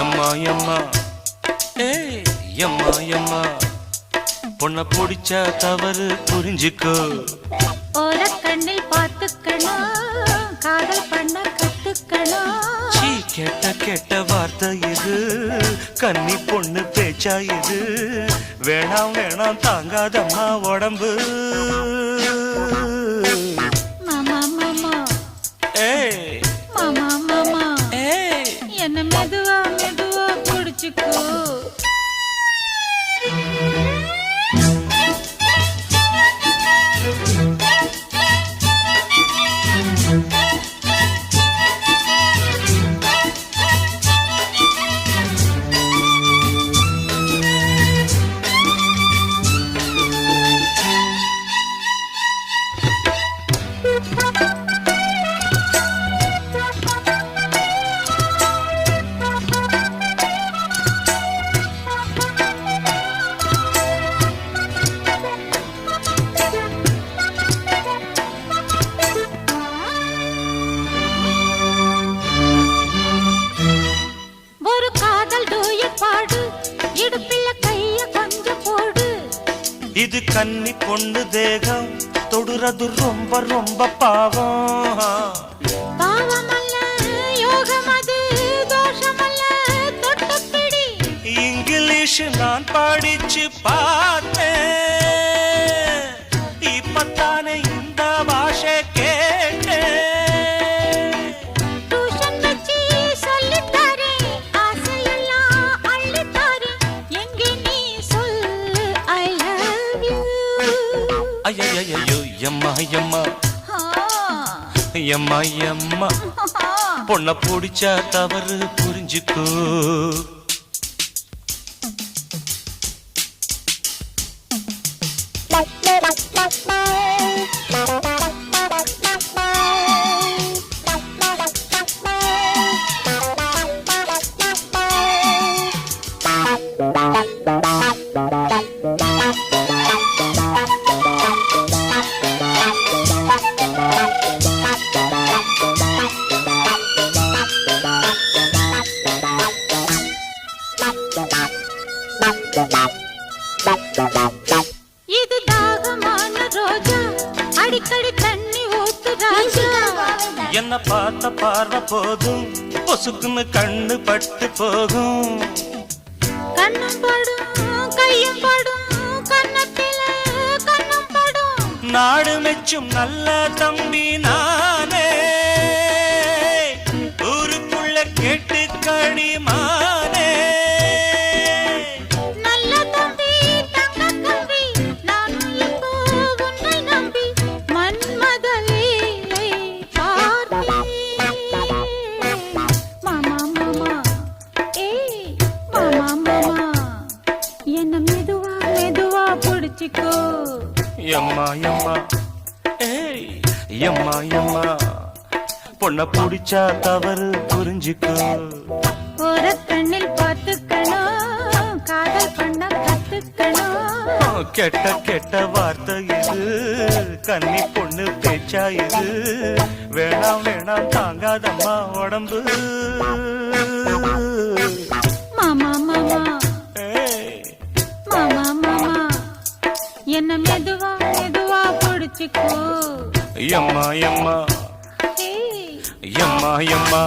எம்மா எம்மா ஏய் எம்மா எம்மா பொண்ண பிடிச்சா தவறு புரிஞ்சுக்கோ. ஓர கண்ணில் பார்த்துக்கணும், காதல் பண்ண கத்துக்கணும். சீ கெட்ட கெட்ட வார்த்தை இது, கன்னி பொண்ணு பேச்சா இது. வேணாம் வேணாம் தாங்காதம்மா உடம்பு. மாமா மாமா ஏய் மாமா மாமா ஏய் என்ன மெதுவா மெதுவா பிடிச்சுக்கோ. இது கன்னி பொண்ணு தேகம், தொடுறது ரொம்ப ரொம்ப பாவம். பாவமல்ல யோகமது, தோஷமல்ல தொட்டுப்பிடி. இங்கிலீஷ் நான் படிச்சு பார்த்தேன், இப்பத்தானே இந்த பாஷை கேட்டேன். டியூஷன் வச்சு சொல்லித்தாரே, ஆசையெல்லாம் அள்ளித்தாரே. எங்கே நீ சொல்லு ஐ லவ் யூ. ஐயோ எம்மா எம்மா எம்மா எம்மா பொண்ண பிடிச்சா தவறு புரிஞ்சுக்கோ. இது தாகமான ரோஜா, அடிக்கடி தண்ணி ஊத்து ராஜா. என்ன பார்த்த பார்வை போதும், பொசுக்குன்னு கண்ணு பட்டு போகும். கண்ணம் படும் கையும் படும், கண்ணத்தில கண்ணம் படும். நாடு மெச்சும் நல்ல தம்பி நானே, ஊருக்குள்ள கேட்டு கடிமானே. நல்ல தம்பி தங்க தம்பி, நானும் இப்போ உன்னை நம்பி மன்மத லீலை பார்த்தேன். மாமா மாமா ஏய் மாமா மாமா என்ன மெதுவா மெதுவா பிடிச்சிக்கோ. எம்மா எம்மா ஏய் எம்மா எம்மா பொண்ண பிடிச்சா தவறு புரிஞ்சுக்கோ. ஒரு கண்ணில் பார்த்துக்கணும், காதல் பண்ண கத்துக்கணும். கெட்ட கெட்ட வார்த்தை இது, கன்னி பொண்ணு பேச்சா இது. வேணாம் வேணாம் தாங்காதம்மா உடம்பு. மாமா மாமா ஏய் மாமா மாமா என்ன மெதுவா மெதுவா பிடிச்சிக்கோ. எம்மா எம்மா ஏய் எம்மா எம்மா